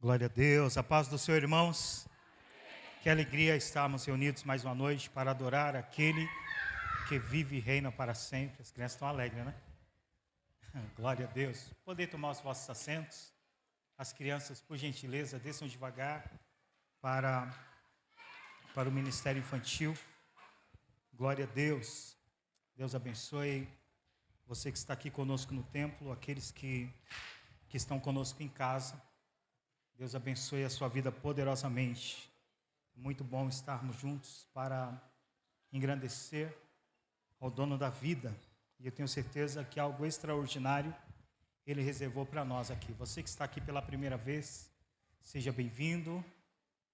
Glória a Deus, a paz do Senhor, irmãos. Que alegria estarmos reunidos mais uma noite para adorar aquele que vive e reina para sempre. As crianças estão alegres, né? Glória a Deus. Poder tomar os vossos assentos. As crianças, por gentileza, desçam devagar para o Ministério Infantil. Glória a Deus. Deus abençoe você que está aqui conosco no templo, aqueles que estão conosco em casa. Deus abençoe a sua vida poderosamente. Muito bom estarmos juntos para engrandecer ao dono da vida. E eu tenho certeza que algo extraordinário Ele reservou para nós aqui. Você que está aqui pela primeira vez, seja bem-vindo.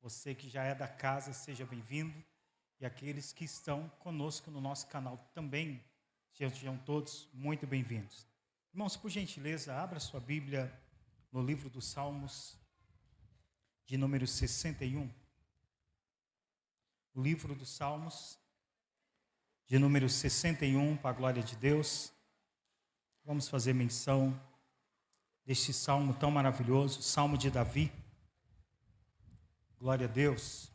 Você que já é da casa, seja bem-vindo. E aqueles que estão conosco no nosso canal também, sejam todos muito bem-vindos. Irmãos, por gentileza, abra sua Bíblia no livro dos Salmos, de número 61. O livro dos Salmos, de número 61, para a glória de Deus. Vamos fazer menção deste salmo tão maravilhoso, Salmo de Davi. Glória a Deus.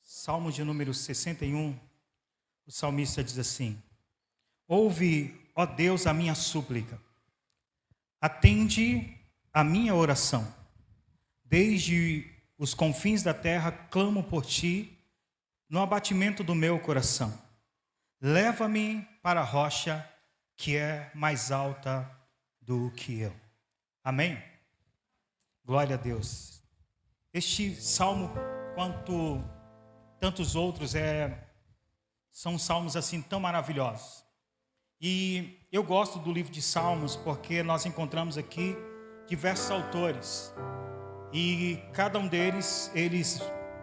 Salmo de número 61, o salmista diz assim: Ouve, ó Deus, a minha súplica. Atende a minha oração. Desde os confins da terra clamo por ti, no abatimento do meu coração. Leva-me para a rocha que é mais alta do que eu. Amém? Glória a Deus. Este salmo, quanto tantos outros, são salmos assim tão maravilhosos. E eu gosto do livro de Salmos porque nós encontramos aqui diversos autores. E cada um deles, eles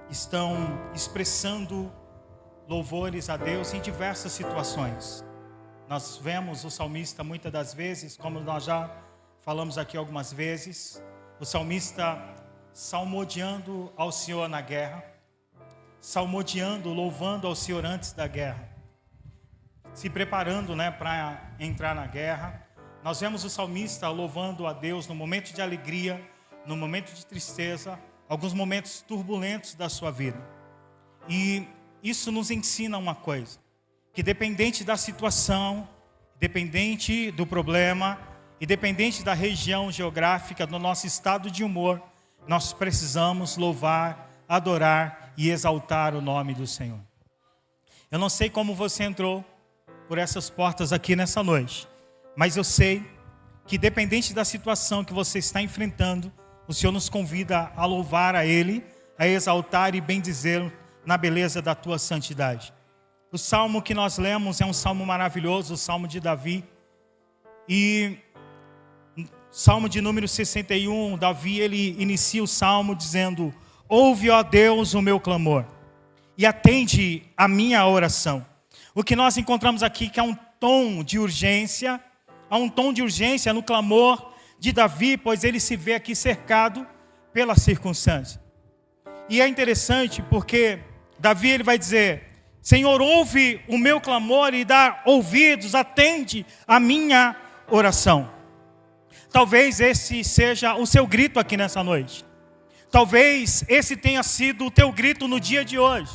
estão expressando louvores a Deus em diversas situações. Nós vemos o salmista muitas das vezes, como nós já falamos aqui algumas vezes, o salmista salmodiando ao Senhor na guerra, salmodiando, louvando ao Senhor antes da guerra, se preparando, para entrar na guerra. Nós vemos o salmista louvando a Deus no momento de alegria, no momento de tristeza, alguns momentos turbulentos da sua vida. E isso nos ensina uma coisa, que dependente da situação, dependente do problema, e dependente da região geográfica, do nosso estado de humor, nós precisamos louvar, adorar e exaltar o nome do Senhor. Eu não sei como você entrou por essas portas aqui nessa noite, mas eu sei que dependente da situação que você está enfrentando, o Senhor nos convida a louvar a Ele, a exaltar e bendizê-lo na beleza da tua santidade. O salmo que nós lemos é um salmo maravilhoso, o salmo de Davi. E salmo de número 61, Davi, ele inicia o salmo dizendo: Ouve, ó Deus, o meu clamor, e atende a minha oração. O que nós encontramos aqui que há um tom de urgência, no clamor de Davi, pois ele se vê aqui cercado pela circunstância. E é interessante porque Davi ele vai dizer: Senhor, ouve o meu clamor e dá ouvidos, atende a minha oração. Talvez esse seja o seu grito aqui nessa noite. Talvez esse tenha sido o teu grito no dia de hoje.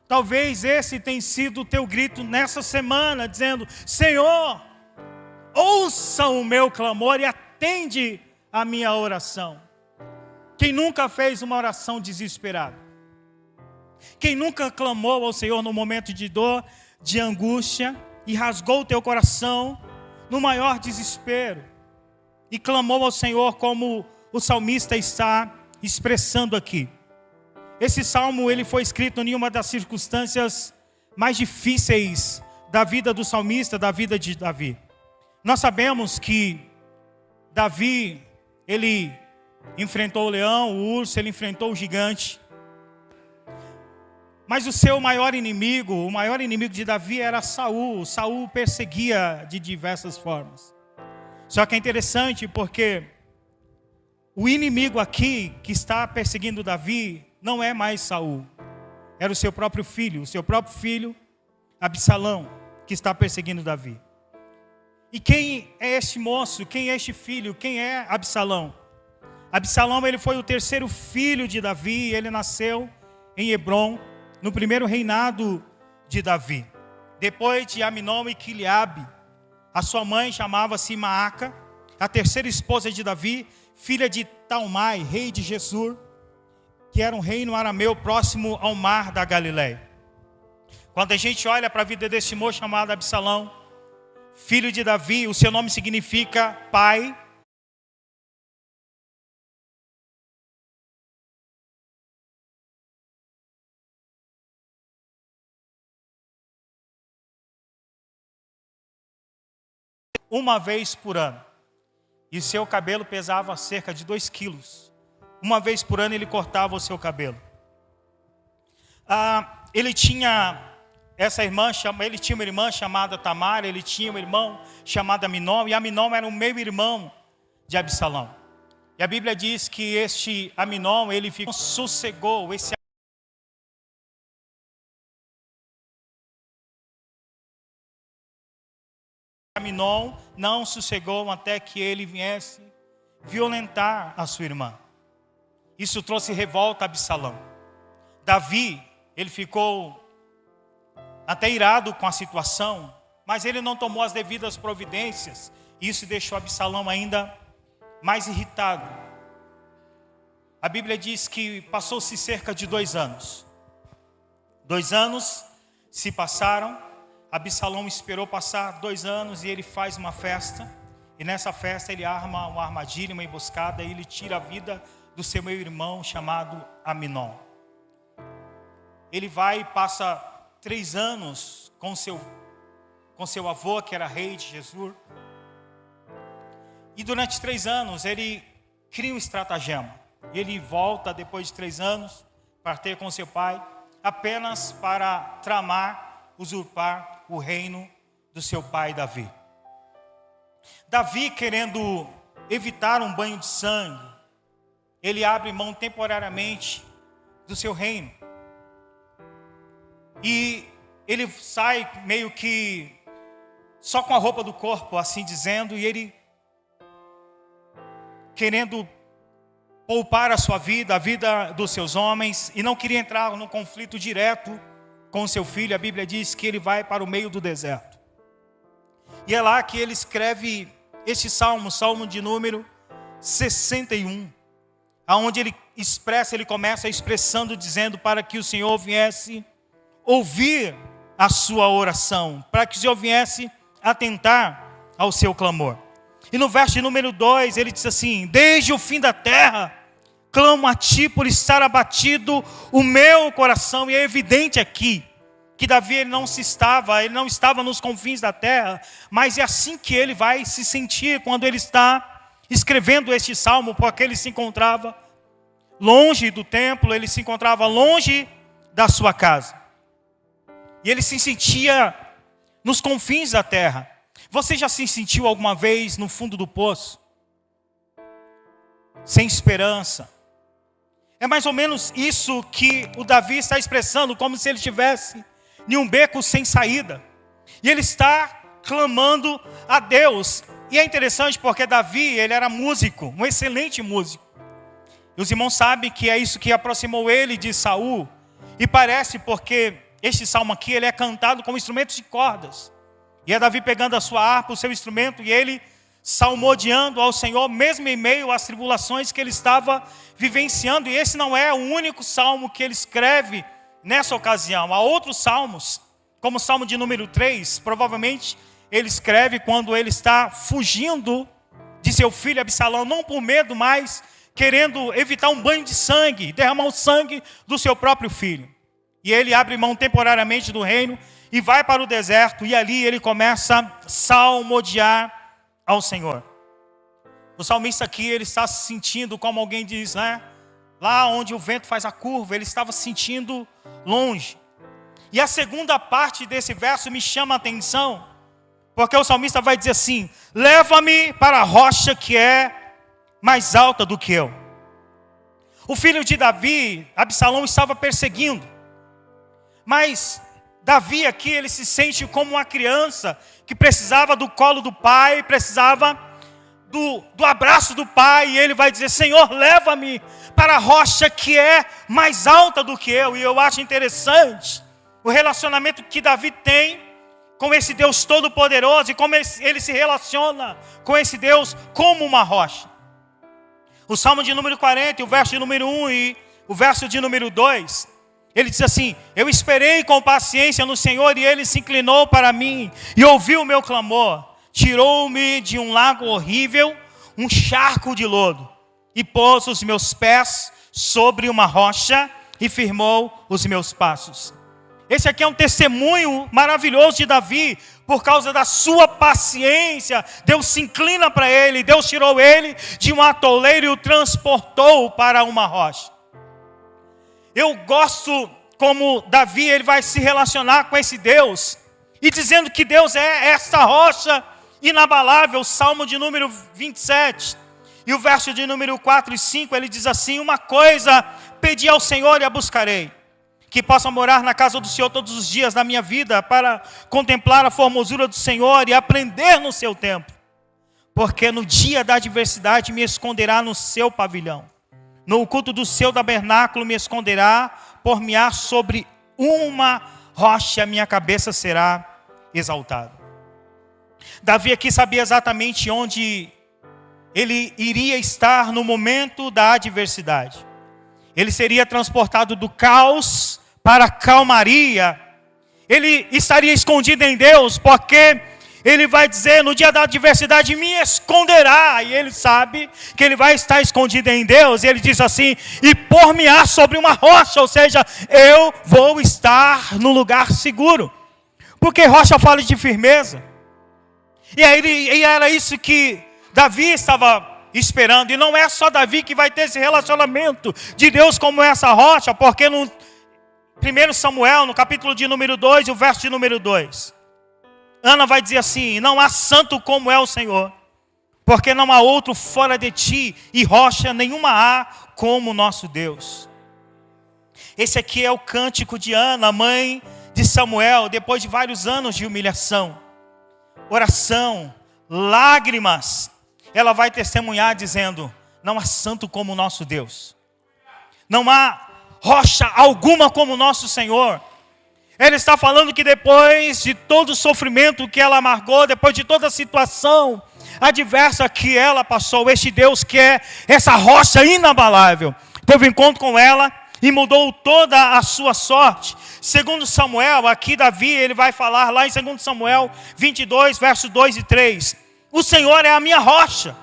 Talvez esse tenha sido o teu grito nessa semana, dizendo: Senhor, ouça o meu clamor e atende a minha oração. Quem nunca fez uma oração desesperada? Quem nunca clamou ao Senhor no momento de dor, de angústia, e rasgou o teu coração no maior desespero, e clamou ao Senhor como o salmista está expressando aqui? Esse salmo ele foi escrito em uma das circunstâncias mais difíceis da vida do salmista, da vida de Davi. Nós sabemos que Davi, ele enfrentou o leão, o urso, ele enfrentou o gigante. Mas o seu maior inimigo, o maior inimigo de Davi era Saul. Saul o perseguia de diversas formas. Só que é interessante porque o inimigo aqui que está perseguindo Davi não é mais Saul. Era o seu próprio filho, Absalão, que está perseguindo Davi. E quem é este moço? Quem é este filho? Quem é Absalão? Absalão, ele foi o terceiro filho de Davi. Ele nasceu em Hebrom, no primeiro reinado de Davi. Depois de Aminon e Quileabe, a sua mãe chamava-se Maaca, a terceira esposa de Davi, filha de Talmai, rei de Gesur, que era um reino arameu próximo ao mar da Galileia. Quando a gente olha para a vida desse moço chamado Absalão, filho de Davi, o seu nome significa pai. Uma vez por ano. E seu cabelo pesava cerca de 2 quilos. Uma vez por ano ele cortava o seu cabelo. Ele tinha uma irmã chamada Tamar, ele tinha um irmão chamado Aminon, e Aminon era o meio-irmão de Absalão. E a Bíblia diz que este Aminon, ele sossegou, esse Aminon não sossegou até que ele viesse violentar a sua irmã. Isso trouxe revolta a Absalão. Davi, ele ficou até irado com a situação, mas ele não tomou as devidas providências. Isso deixou Absalão ainda mais irritado. A Bíblia diz que passou-se cerca de 2 anos. 2 anos se passaram. Absalão esperou passar 2 anos e ele faz uma festa. E nessa festa ele arma uma armadilha, uma emboscada, e ele tira a vida do seu meio-irmão chamado Aminon. Ele vai e passa 3 anos com seu avô, que era rei de Gesur. E durante 3 anos ele cria um estratagema. E ele volta depois de 3 anos para ter com seu pai, apenas para tramar, usurpar o reino do seu pai Davi. Davi, querendo evitar um banho de sangue, ele abre mão temporariamente do seu reino. E ele sai meio que só com a roupa do corpo, assim dizendo, e ele querendo poupar a sua vida, a vida dos seus homens, e não queria entrar num conflito direto com seu filho. A Bíblia diz que ele vai para o meio do deserto. E é lá que ele escreve este salmo, salmo de número 61, aonde ele começa expressando, dizendo para que o Senhor viesse ouvir a sua oração, para que o Senhor viesse atentar ao seu clamor. E no verso de número 2, ele diz assim: desde o fim da terra, clamo a ti por estar abatido o meu coração. E é evidente aqui que Davi ele não estava nos confins da terra, mas é assim que ele vai se sentir quando ele está escrevendo este salmo, porque ele se encontrava longe do templo, ele se encontrava longe da sua casa. E ele se sentia nos confins da terra. Você já se sentiu alguma vez no fundo do poço? Sem esperança? É mais ou menos isso que o Davi está expressando, como se ele estivesse em um beco sem saída. E ele está clamando a Deus. E é interessante porque Davi, ele era músico, um excelente músico. E os irmãos sabem que é isso que aproximou ele de Saul. E parece porque este salmo aqui, ele é cantado com instrumentos de cordas. E é Davi pegando a sua harpa, o seu instrumento, e ele salmodiando ao Senhor, mesmo em meio às tribulações que ele estava vivenciando. E esse não é o único salmo que ele escreve nessa ocasião. Há outros salmos, como o salmo de número 3, provavelmente ele escreve quando ele está fugindo de seu filho Absalão, não por medo, mas querendo evitar um banho de sangue, derramar o sangue do seu próprio filho. E ele abre mão temporariamente do reino e vai para o deserto, e ali ele começa a salmodiar ao Senhor. O salmista aqui, ele está se sentindo, como alguém diz, né? Lá onde o vento faz a curva, ele estava se sentindo longe. E a segunda parte desse verso me chama a atenção, porque o salmista vai dizer assim: leva-me para a rocha que é mais alta do que eu. O filho de Davi, Absalão, estava perseguindo. Mas Davi aqui, ele se sente como uma criança que precisava do colo do pai, precisava do abraço do pai, e ele vai dizer: Senhor, leva-me para a rocha que é mais alta do que eu. E eu acho interessante o relacionamento que Davi tem com esse Deus todo-poderoso, e como ele se relaciona com esse Deus como uma rocha. O Salmo de número 40, o verso de número 1 e o verso de número 2, ele diz assim: eu esperei com paciência no Senhor, e Ele se inclinou para mim, e ouviu o meu clamor. Tirou-me de um lago horrível, um charco de lodo, e pôs os meus pés sobre uma rocha, e firmou os meus passos. Esse aqui é um testemunho maravilhoso de Davi. Por causa da sua paciência, Deus se inclina para ele, Deus tirou ele de um atoleiro e o transportou para uma rocha. Eu gosto como Davi, ele vai se relacionar com esse Deus, e dizendo que Deus é essa rocha inabalável. Salmo de número 27, e o verso de número 4 e 5, ele diz assim: uma coisa pedi ao Senhor e a buscarei, que possa morar na casa do Senhor todos os dias da minha vida, para contemplar a formosura do Senhor e aprender no seu tempo. Porque no dia da adversidade me esconderá no seu pavilhão. No culto do seu tabernáculo me esconderá, por-me-á sobre uma rocha, minha cabeça será exaltada. Davi aqui sabia exatamente onde ele iria estar no momento da adversidade. Ele seria transportado do caos para a calmaria. Ele estaria escondido em Deus, porque ele vai dizer: no dia da adversidade me esconderá. E ele sabe que ele vai estar escondido em Deus. E ele diz assim: e por-me-á sobre uma rocha. Ou seja, eu vou estar no lugar seguro. Porque rocha fala de firmeza. E era isso que Davi estava esperando. E não é só Davi que vai ter esse relacionamento de Deus como essa rocha, porque no 1 Samuel, no capítulo de número 2, o verso de número 2, Ana vai dizer assim: não há santo como é o Senhor, porque não há outro fora de ti, e rocha nenhuma há como o nosso Deus. Esse aqui é o cântico de Ana, mãe de Samuel, depois de vários anos de humilhação, oração, lágrimas. Ela vai testemunhar dizendo: não há santo como o nosso Deus, não há rocha alguma como o nosso Senhor. Ela está falando que depois de todo o sofrimento que ela amargou, depois de toda a situação adversa que ela passou, este Deus que é essa rocha inabalável, teve um encontro com ela e mudou toda a sua sorte. Segundo Samuel, aqui Davi, ele vai falar lá em 2 Samuel 22, versos 2 e 3. O Senhor é a minha rocha,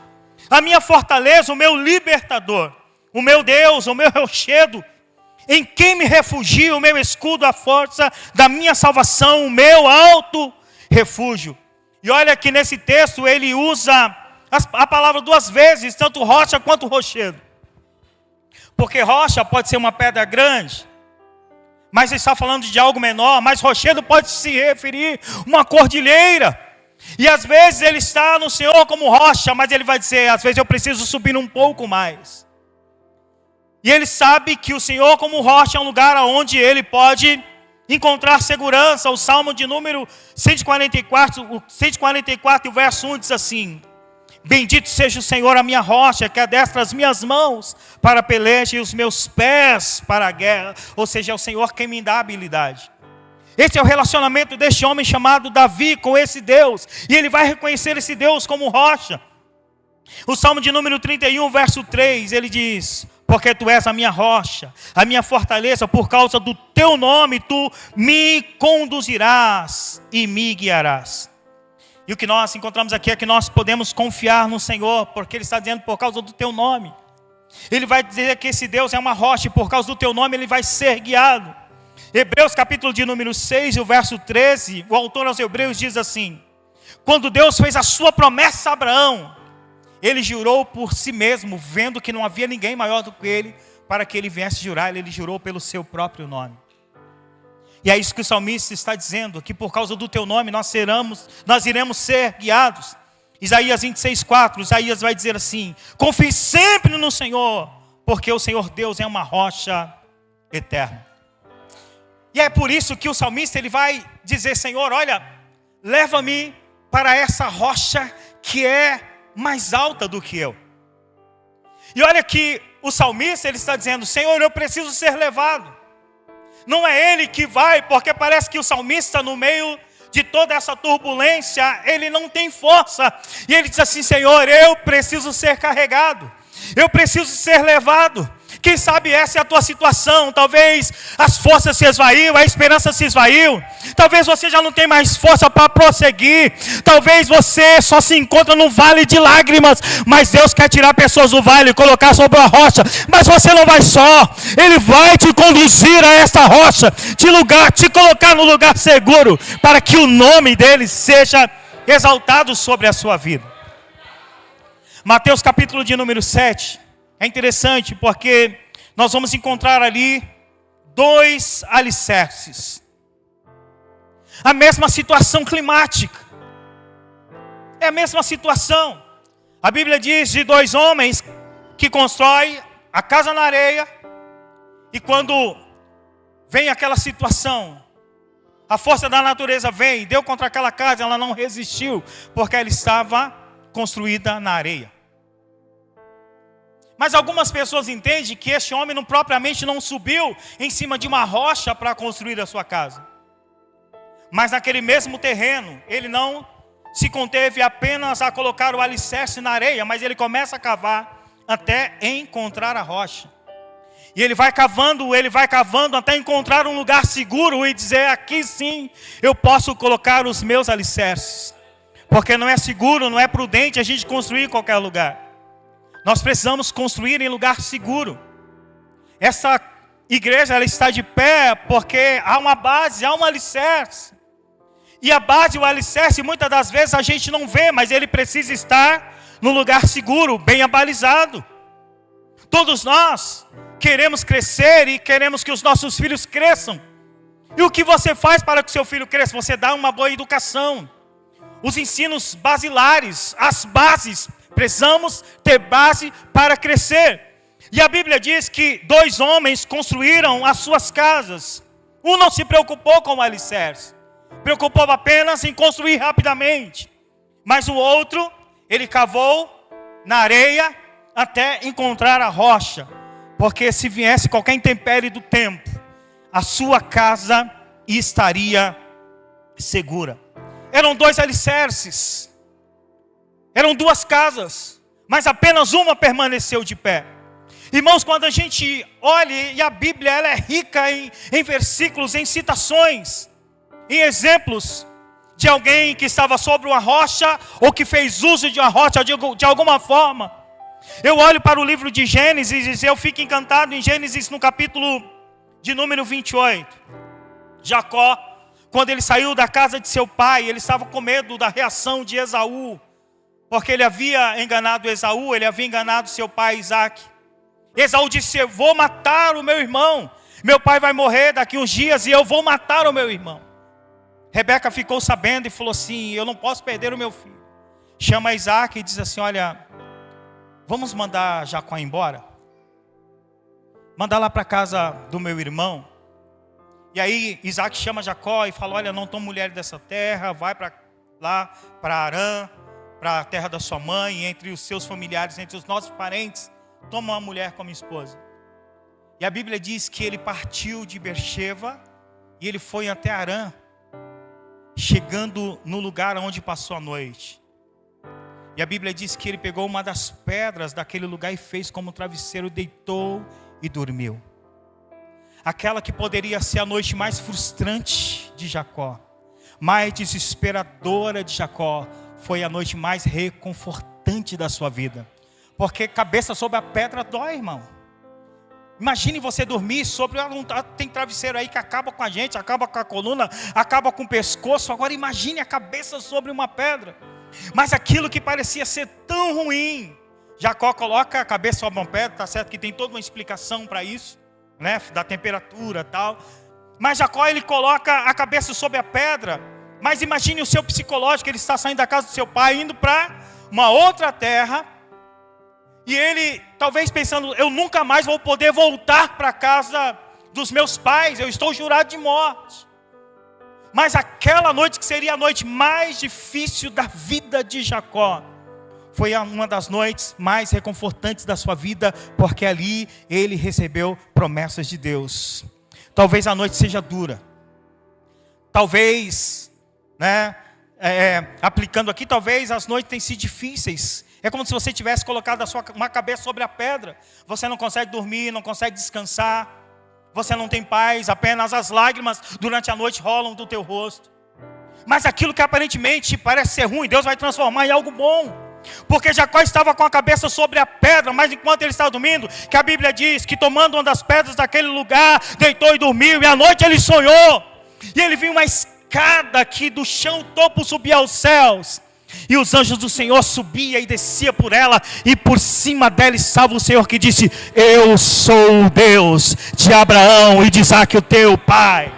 a minha fortaleza, o meu libertador, o meu Deus, o meu rochedo, em quem me refugio, o meu escudo, a força da minha salvação, o meu alto refúgio. E olha que nesse texto ele usa a palavra duas vezes, tanto rocha quanto rochedo. Porque rocha pode ser uma pedra grande, mas ele está falando de algo menor. Mas rochedo pode se referir a uma cordilheira. E às vezes ele está no Senhor como rocha, mas ele vai dizer: às vezes eu preciso subir um pouco mais. E ele sabe que o Senhor como rocha é um lugar onde ele pode encontrar segurança. O Salmo de número 144 e o verso 1 diz assim: bendito seja o Senhor a minha rocha, que adestra as minhas mãos para a peleja e os meus pés para a guerra. Ou seja, é o Senhor quem me dá habilidade. Esse é o relacionamento deste homem chamado Davi com esse Deus. E ele vai reconhecer esse Deus como rocha. O Salmo de número 31, verso 3, ele diz: porque tu és a minha rocha, a minha fortaleza, por causa do teu nome tu me conduzirás e me guiarás. E o que nós encontramos aqui é que nós podemos confiar no Senhor, porque Ele está dizendo: por causa do teu nome. Ele vai dizer que esse Deus é uma rocha, e por causa do teu nome Ele vai ser guiado. Hebreus capítulo de número 6, o verso 13, o autor aos Hebreus diz assim: quando Deus fez a sua promessa a Abraão, Ele jurou por si mesmo, vendo que não havia ninguém maior do que ele, para que ele viesse jurar. Ele jurou pelo seu próprio nome. E é isso que o salmista está dizendo, que por causa do teu nome nós iremos ser guiados. Isaías 26:4, Isaías vai dizer assim: confie sempre no Senhor, porque o Senhor Deus é uma rocha eterna. E é por isso que o salmista ele vai dizer: Senhor, olha, leva-me para essa rocha que é mais alta do que eu. E olha que o salmista ele está dizendo: Senhor, eu preciso ser levado. Não é ele que vai, porque parece que o salmista, no meio de toda essa turbulência, ele não tem força. E ele diz assim: Senhor, eu preciso ser carregado, eu preciso ser levado. Quem sabe essa é a tua situação. Talvez as forças se esvaiu, a esperança se esvaiu. Talvez você já não tem mais força para prosseguir. Talvez você só se encontra num vale de lágrimas. Mas Deus quer tirar pessoas do vale e colocar sobre a rocha. Mas você não vai só. Ele vai te conduzir a essa rocha, te colocar no lugar seguro, para que o nome dele seja exaltado sobre a sua vida. Mateus capítulo de número 7. É interessante porque nós vamos encontrar ali 2 alicerces. A mesma situação climática. É a mesma situação. A Bíblia diz de 2 homens que constroem a casa na areia. E quando vem aquela situação, a força da natureza vem e deu contra aquela casa, ela não resistiu, porque ela estava construída na areia. Mas algumas pessoas entendem que este homem propriamente não subiu em cima de uma rocha para construir a sua casa. Mas naquele mesmo terreno, ele não se conteve apenas a colocar o alicerce na areia, mas ele começa a cavar até encontrar a rocha. E ele vai cavando até encontrar um lugar seguro e dizer: aqui sim eu posso colocar os meus alicerces. Porque não é seguro, não é prudente a gente construir em qualquer lugar. Nós precisamos construir em lugar seguro. Essa igreja ela está de pé porque há uma base, há um alicerce. E a base, o alicerce, muitas das vezes a gente não vê, mas ele precisa estar no lugar seguro, bem abalizado. Todos nós queremos crescer e queremos que os nossos filhos cresçam. E o que você faz para que o seu filho cresça? Você dá uma boa educação. Os ensinos basilares, as bases. Precisamos ter base para crescer. E a Bíblia diz que 2 homens construíram as suas casas. Um não se preocupou com o alicerce. Preocupou apenas em construir rapidamente. Mas o outro, ele cavou na areia até encontrar a rocha. Porque se viesse qualquer intempérie do tempo, a sua casa estaria segura. Eram 2 alicerces. Eram 2 casas, mas apenas uma permaneceu de pé. Irmãos, quando a gente olha, e a Bíblia ela é rica em versículos, em citações, em exemplos de alguém que estava sobre uma rocha, ou que fez uso de uma rocha de alguma forma. Eu olho para o livro de Gênesis e eu fico encantado em Gênesis no capítulo de número 28. Jacó, quando ele saiu da casa de seu pai, ele estava com medo da reação de Esaú. Porque ele havia enganado Esaú, ele havia enganado seu pai Isaac. Esaú disse: eu vou matar o meu irmão. Meu pai vai morrer daqui uns dias e eu vou matar o meu irmão. Rebeca ficou sabendo e falou assim: eu não posso perder o meu filho. Chama Isaac e diz assim: olha, vamos mandar Jacó embora? Mandar lá para casa do meu irmão. E aí Isaac chama Jacó e fala: olha, não toma mulher dessa terra, vai para lá, para Arã, para a terra da sua mãe, entre os seus familiares, entre os nossos parentes, toma uma mulher como esposa. E a Bíblia diz que ele partiu de Beersheba e ele foi até Arã, chegando no lugar onde passou a noite. E a Bíblia diz que ele pegou uma das pedras daquele lugar e fez como travesseiro, deitou e dormiu. Aquela que poderia ser a noite mais frustrante de Jacó, mais desesperadora de Jacó, foi a noite mais reconfortante da sua vida. Porque cabeça sobre a pedra dói, irmão. Imagine você dormir sobre... Tem travesseiro aí que acaba com a gente, acaba com a coluna, acaba com o pescoço. Agora imagine a cabeça sobre uma pedra. Mas aquilo que parecia ser tão ruim, Jacó coloca a cabeça sobre uma pedra. Está certo que tem toda uma explicação para isso, né? Da temperatura e tal. Mas Jacó, ele coloca a cabeça sobre a pedra. Mas imagine o seu psicológico, ele está saindo da casa do seu pai, indo para uma outra terra. E ele, talvez pensando: eu nunca mais vou poder voltar para a casa dos meus pais, eu estou jurado de morte. Mas aquela noite, que seria a noite mais difícil da vida de Jacó, foi uma das noites mais reconfortantes da sua vida, porque ali ele recebeu promessas de Deus. Talvez a noite seja dura. Talvez, aplicando aqui, talvez as noites tenham sido difíceis. É como se você tivesse colocado uma cabeça sobre a pedra. Você não consegue dormir, não consegue descansar. Você não tem paz, apenas as lágrimas durante a noite rolam do teu rosto. Mas aquilo que aparentemente parece ser ruim, Deus vai transformar em algo bom. Porque Jacó estava com a cabeça sobre a pedra, mas enquanto ele estava dormindo, que a Bíblia diz que tomando uma das pedras daquele lugar, deitou e dormiu, e à noite ele sonhou. E ele viu uma escada que do chão, o topo subia aos céus. E os anjos do Senhor subiam e desciam por ela, e por cima dela estava o Senhor que disse: eu sou o Deus de Abraão e de Isaque, o teu pai.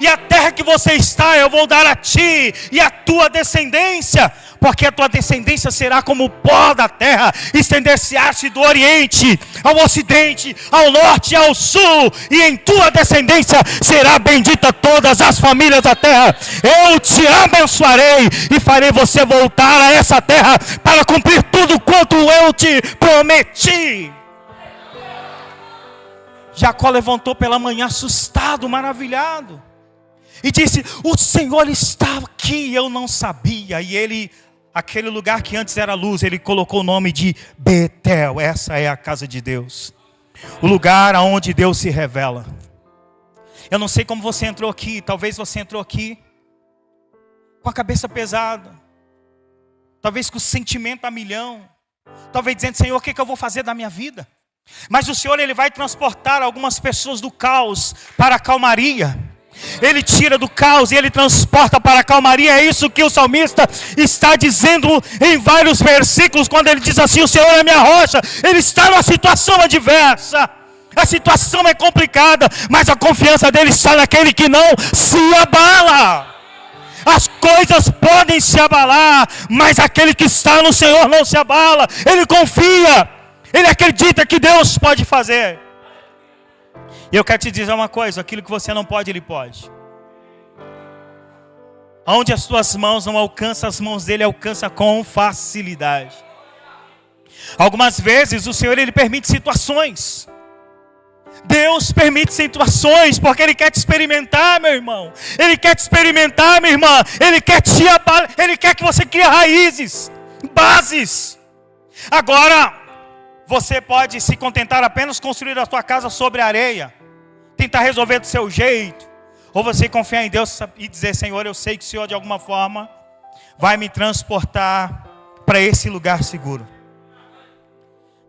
E a terra que você está, eu vou dar a ti e a tua descendência, porque a tua descendência será como o pó da terra, estender-se-á-se do oriente ao ocidente, ao norte e ao sul, e em tua descendência será bendita todas as famílias da terra. Eu te abençoarei e farei você voltar a essa terra para cumprir tudo quanto eu te prometi. Jacó levantou pela manhã assustado, maravilhado, e disse: o Senhor está aqui, eu não sabia. E ele, aquele lugar que antes era luz, ele colocou o nome de Betel. Essa é a casa de Deus, o lugar onde Deus se revela. Eu não sei como você entrou aqui. Talvez você entrou aqui com a cabeça pesada, talvez com o sentimento a milhão, talvez dizendo: Senhor, o que eu vou fazer da minha vida? Mas o Senhor, Ele vai transportar algumas pessoas do caos para a calmaria. Ele tira do caos e Ele transporta para a calmaria. É isso que o salmista está dizendo em vários versículos, quando ele diz assim: o Senhor é minha rocha. Ele está numa situação adversa, a situação é complicada, mas a confiança dele está naquele que não se abala. As coisas podem se abalar, mas aquele que está no Senhor não se abala. Ele confia, ele acredita que Deus pode fazer. E eu quero te dizer uma coisa: aquilo que você não pode, Ele pode. Onde as tuas mãos não alcançam, as mãos dele alcançam com facilidade. Algumas vezes o Senhor, Ele permite situações. Deus permite situações porque Ele quer te experimentar, meu irmão. Ele quer te experimentar, minha irmã. Ele quer te abalar. Ele quer que você crie raízes, bases. Agora, você pode se contentar apenas construir a sua casa sobre a areia, tentar resolver do seu jeito, ou você confiar em Deus e dizer: Senhor, eu sei que o Senhor de alguma forma vai me transportar para esse lugar seguro.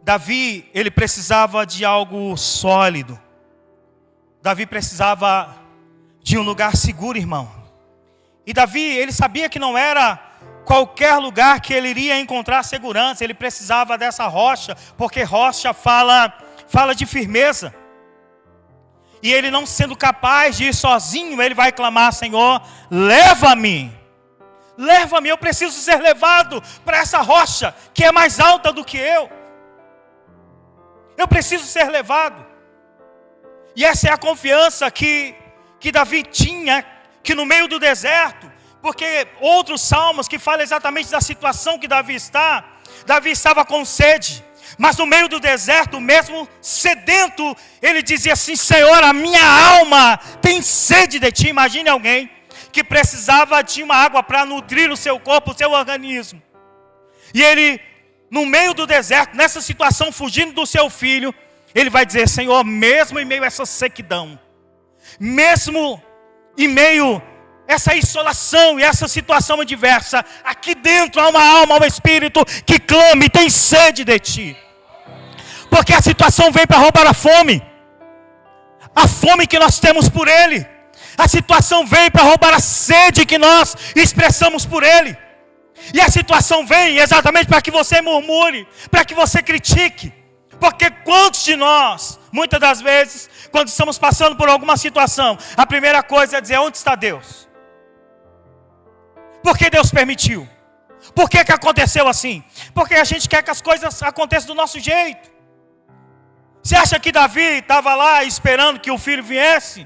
Davi, ele precisava de algo sólido. Davi precisava de um lugar seguro, irmão. E Davi, ele sabia que não era qualquer lugar que ele iria encontrar segurança. Ele precisava dessa rocha, porque rocha fala de firmeza. E ele, não sendo capaz de ir sozinho, ele vai clamar: Senhor, leva-me. Leva-me, eu preciso ser levado para essa rocha que é mais alta do que eu. Eu preciso ser levado. E essa é a confiança que Davi tinha, que no meio do deserto, porque outros salmos que falam exatamente da situação que Davi estava com sede, mas no meio do deserto, mesmo sedento, ele dizia assim: Senhor, a minha alma tem sede de ti. Imagine alguém que precisava de uma água para nutrir o seu corpo, o seu organismo, e ele, no meio do deserto, nessa situação, fugindo do seu filho, ele vai dizer: Senhor, mesmo em meio a essa sequidão, mesmo em meio a essa isolação e essa situação adversa, aqui dentro há uma alma, um espírito que clama e tem sede de ti. Porque a situação vem para roubar a fome que nós temos por Ele. A situação vem para roubar a sede que nós expressamos por Ele. E a situação vem exatamente para que você murmure, para que você critique. Porque quantos de nós, muitas das vezes, quando estamos passando por alguma situação, a primeira coisa é dizer: onde está Deus? Por que Deus permitiu? Por que aconteceu assim? Porque a gente quer que as coisas aconteçam do nosso jeito. Você acha que Davi estava lá esperando que o filho viesse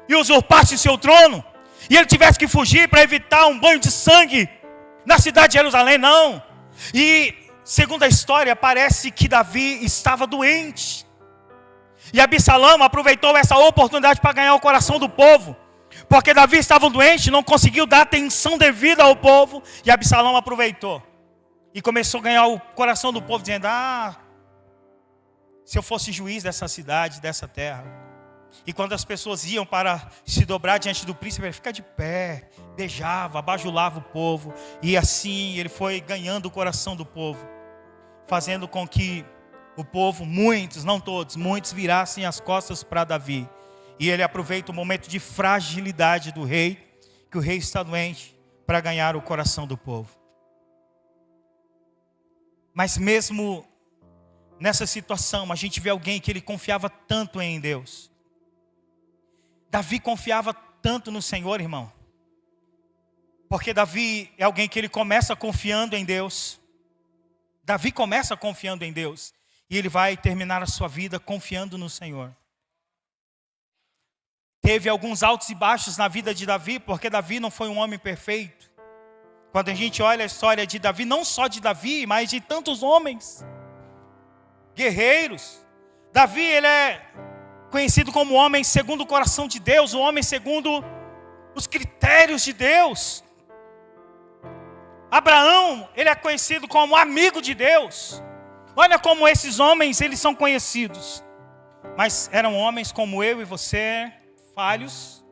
e usurpasse seu trono? E ele tivesse que fugir para evitar um banho de sangue na cidade de Jerusalém? Não. E segundo a história, parece que Davi estava doente. E Absalão aproveitou essa oportunidade para ganhar o coração do povo. Porque Davi estava doente, não conseguiu dar atenção devida ao povo. E Absalão aproveitou. E começou a ganhar o coração do povo, dizendo: se eu fosse juiz dessa cidade, dessa terra. E quando as pessoas iam para se dobrar diante do príncipe, ele ficava de pé, beijava, bajulava o povo. E assim ele foi ganhando o coração do povo, fazendo com que o povo, muitos, não todos, muitos virassem as costas para Davi. E ele aproveita o momento de fragilidade do rei, que o rei está doente, para ganhar o coração do povo. Mas mesmo nessa situação, a gente vê alguém que ele confiava tanto em Deus. Davi confiava tanto no Senhor, irmão. Porque Davi é alguém que ele começa confiando em Deus. Davi começa confiando em Deus. E ele vai terminar a sua vida confiando no Senhor. Teve alguns altos e baixos na vida de Davi, porque Davi não foi um homem perfeito. Quando a gente olha a história de Davi, não só de Davi, mas de tantos homens, guerreiros. Davi, ele é conhecido como o homem segundo o coração de Deus, o homem segundo os critérios de Deus. Abraão, ele é conhecido como amigo de Deus. Olha como esses homens, eles são conhecidos. Mas eram homens como eu e você, falhos.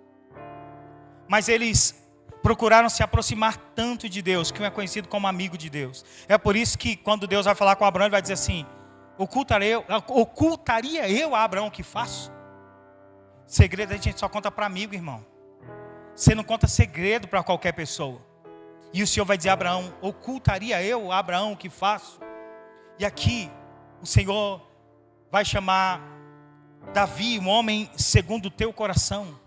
Mas eles procuraram se aproximar tanto de Deus, que um é conhecido como amigo de Deus. É por isso que quando Deus vai falar com Abraão, ele vai dizer assim: ocultaria eu a Abraão o que faço? Segredo a gente só conta para amigo, irmão. Você não conta segredo para qualquer pessoa. E o Senhor vai dizer a Abraão: ocultaria eu a Abraão o que faço? E aqui o Senhor vai chamar Davi, um homem segundo o teu coração.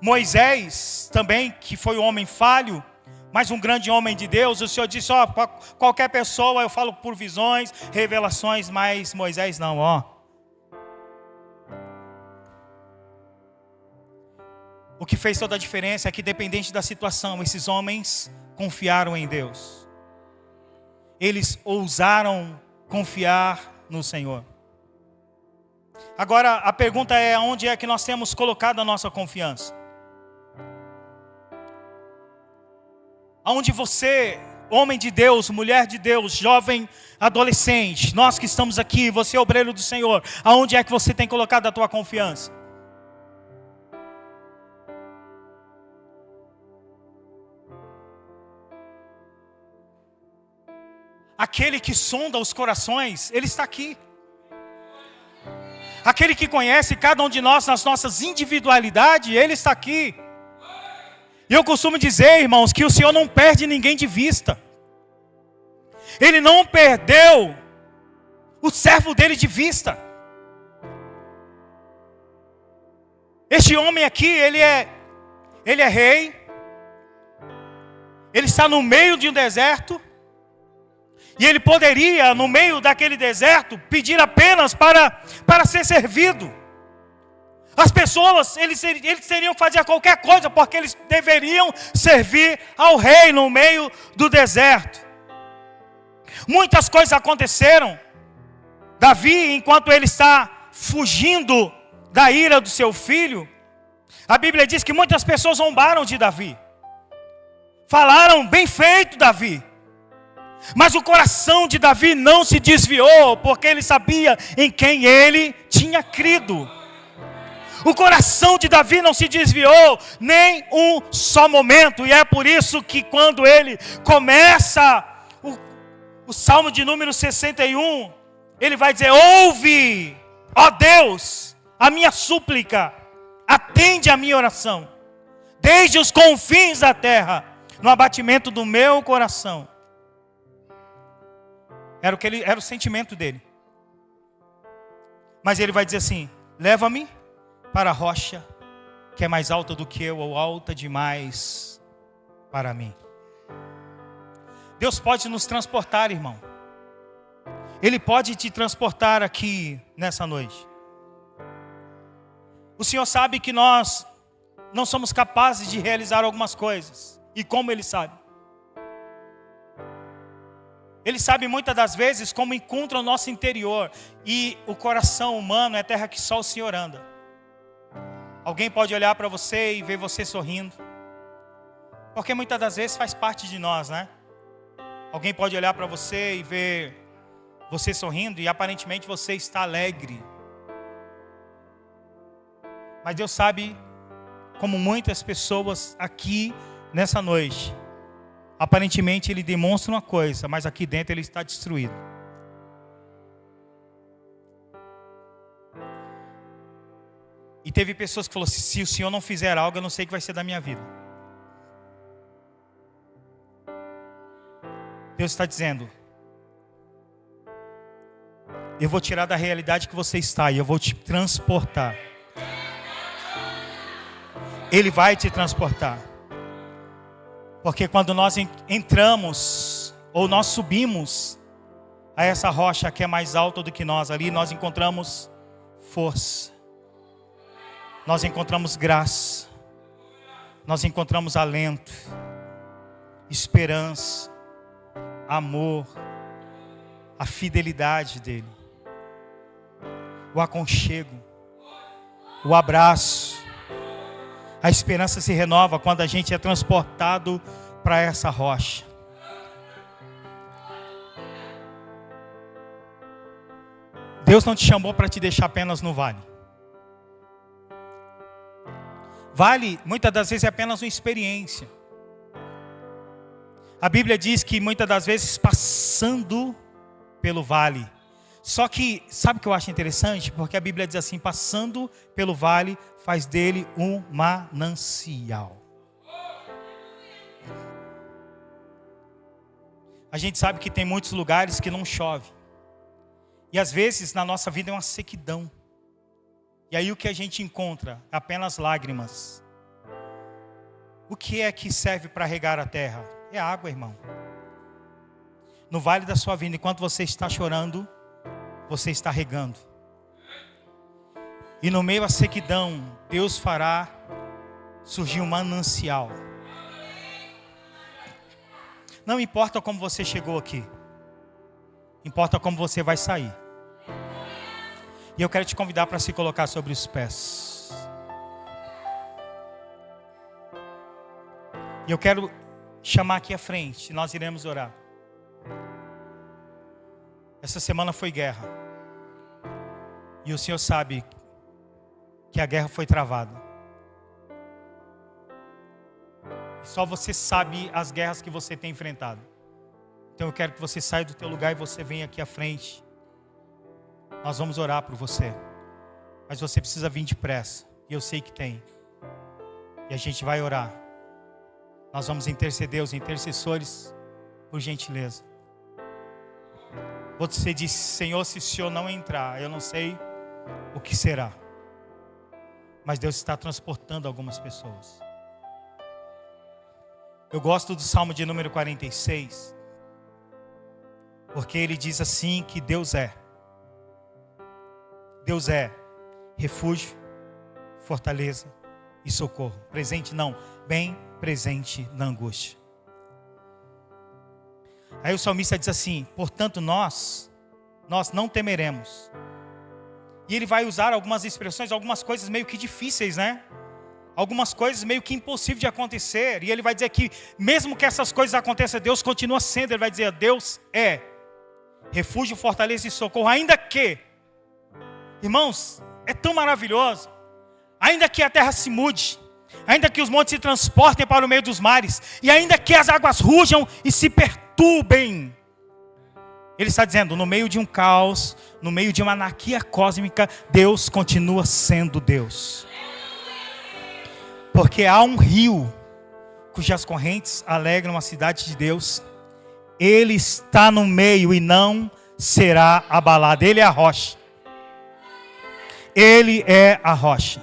Moisés também, que foi um homem falho, mas um grande homem de Deus. O Senhor disse: qualquer pessoa, eu falo por visões, revelações, mas Moisés não, O que fez toda a diferença é que, dependente da situação, esses homens confiaram em Deus. Eles ousaram confiar no Senhor. Agora, a pergunta é: onde é que nós temos colocado a nossa confiança? Aonde você, homem de Deus, mulher de Deus, jovem, adolescente, nós que estamos aqui, você obreiro do Senhor, aonde é que você tem colocado a tua confiança? Aquele que sonda os corações, Ele está aqui. Aquele que conhece cada um de nós nas nossas individualidades, Ele está aqui. E eu costumo dizer, irmãos, que o Senhor não perde ninguém de vista. Ele não perdeu o servo dele de vista. Este homem aqui, ele é rei. Ele está no meio de um deserto. E ele poderia, no meio daquele deserto, pedir apenas para ser servido. As pessoas, eles teriam que fazer qualquer coisa, porque eles deveriam servir ao rei no meio do deserto. Muitas coisas aconteceram. Davi, enquanto ele está fugindo da ira do seu filho, a Bíblia diz que muitas pessoas zombaram de Davi. Falaram: bem feito, Davi. Mas o coração de Davi não se desviou, porque ele sabia em quem ele tinha crido. O coração de Davi não se desviou nem um só momento. E é por isso que quando ele começa o Salmo de número 61, ele vai dizer: ouve, ó Deus, a minha súplica, atende a minha oração, desde os confins da terra, no abatimento do meu coração. Era o sentimento dele. Mas ele vai dizer assim: leva-me para a rocha que é mais alta do que eu, ou alta demais para mim. Deus pode nos transportar, irmão. Ele pode te transportar aqui nessa noite. O Senhor sabe que nós não somos capazes de realizar algumas coisas. E como Ele sabe? Ele sabe muitas das vezes como encontra o nosso interior. E o coração humano é terra que só o Senhor anda. Alguém pode olhar para você e ver você sorrindo. Porque muitas das vezes faz parte de nós, né? Alguém pode olhar para você e ver você sorrindo e aparentemente você está alegre. Mas Deus sabe, como muitas pessoas aqui nessa noite, aparentemente Ele demonstra uma coisa, mas aqui dentro Ele está destruído. E teve pessoas que falaram assim, se o Senhor não fizer algo, eu não sei o que vai ser da minha vida. Deus está dizendo, eu vou tirar da realidade que você está e eu vou te transportar. Ele vai te transportar. Porque quando nós entramos, ou nós subimos a essa rocha que é mais alta do que nós, ali nós encontramos força. Nós encontramos graça. Nós encontramos alento, esperança, amor, a fidelidade dele, o aconchego, o abraço. A esperança se renova quando a gente é transportado para essa rocha. Deus não te chamou para te deixar apenas no vale. Vale, muitas das vezes, é apenas uma experiência. A Bíblia diz que muitas das vezes passando pelo vale. Só que, sabe o que eu acho interessante? Porque a Bíblia diz assim, passando pelo vale, faz dele um manancial. A gente sabe que tem muitos lugares que não chove. E às vezes na nossa vida é uma sequidão. E aí o que a gente encontra? Apenas lágrimas. O que é que serve para regar a terra? É água, irmão. No vale da sua vida, enquanto você está chorando, você está regando. E no meio da sequidão, Deus fará surgir um manancial. Não importa como você chegou aqui, importa como você vai sair. E eu quero te convidar para se colocar sobre os pés. E eu quero chamar aqui à frente, nós iremos orar. Essa semana foi guerra. E o Senhor sabe que a guerra foi travada. Só você sabe as guerras que você tem enfrentado. Então eu quero que você saia do teu lugar e você venha aqui à frente. Nós vamos orar por você. Mas você precisa vir depressa. E eu sei que tem. E a gente vai orar. Nós vamos interceder os intercessores, por gentileza. Você disse, Senhor, se o Senhor não entrar, eu não sei o que será. Mas Deus está transportando algumas pessoas. Eu gosto do Salmo de número 46. Porque ele diz assim que Deus é. Deus é refúgio, fortaleza e socorro. Presente não, bem presente na angústia. Aí o salmista diz assim, portanto nós não temeremos. E ele vai usar algumas expressões, algumas coisas meio que difíceis, né? Algumas coisas meio que impossíveis de acontecer. E ele vai dizer que mesmo que essas coisas aconteçam, Deus continua sendo. Ele vai dizer, Deus é refúgio, fortaleza e socorro. Ainda que, irmãos, é tão maravilhoso. Ainda que a terra se mude, ainda que os montes se transportem para o meio dos mares, e ainda que as águas rujam e se perturbem, ele está dizendo, no meio de um caos, no meio de uma anarquia cósmica, Deus continua sendo Deus. Porque há um rio, cujas correntes alegram a cidade de Deus. Ele está no meio e não será abalado. Ele é a rocha. Ele é a rocha.